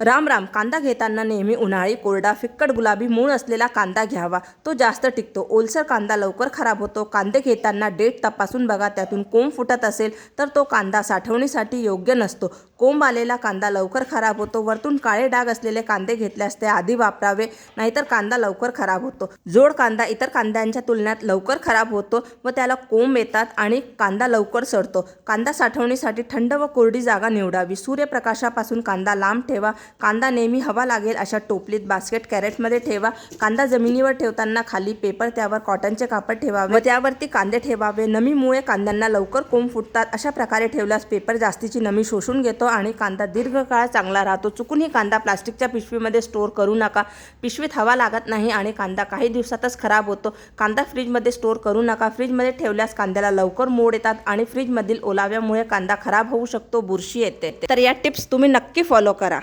राम राम. कांदा घेताना नेहमी उन्हाळी, कोरडा, फिक्कट गुलाबी मूळ असलेला कांदा घ्यावा. तो जास्त टिकतो. ओलसर कांदा लवकर खराब होतो. कांदे घेताना डेट तपासून बघा. त्यातून कोंब फुटत असेल तर तो कांदा साठवणीसाठी योग्य नसतो. कोंब आलेला कांदा लवकर खराब होतो. वरतून काळे डाग असलेले कांदे घेतल्यास ते आधी वापरावे, नाहीतर कांदा लवकर खराब होतो. जोड कांदा इतर कांद्यांच्या तुलनेत लवकर खराब होतो व त्याला कोंब येतात आणि कांदा लवकर सडतो. कांदा साठवणीसाठी थंड व कोरडी जागा निवडावी. सूर्यप्रकाशापासून कांदा लांब ठेवा. कांदा नेहमी हवा लागेल अशा टोपलीत, बास्केट, कॅरेटमध्ये ठेवा. कांदा जमिनीवर ठेवताना खाली पेपर, त्यावर कॉटनचे कापड ठेवावे व त्यावरती कांदे ठेवावे. नमीमुळे कांद्यांना लवकर कोंब फुटतात. अशा प्रकारे ठेवल्यास पेपर जास्तीची नमी शोषून घेतो आणि कांदा दीर्घकाळ चांगला राहतो. चुकूनही कांदा प्लास्टिकच्या पिशवीमध्ये स्टोअर करू नका. पिशवीत हवा लागत नाही आणि कांदा काही दिवसातच खराब होतो. कांदा फ्रीजमध्ये स्टोअर करू नका. फ्रीजमध्ये ठेवल्यास कांद्याला लवकर मोड येतात आणि फ्रीजमधील ओलाव्यामुळे कांदा खराब होऊ शकतो, बुरशी येते. तर या टिप्स तुम्ही नक्की फॉलो करा.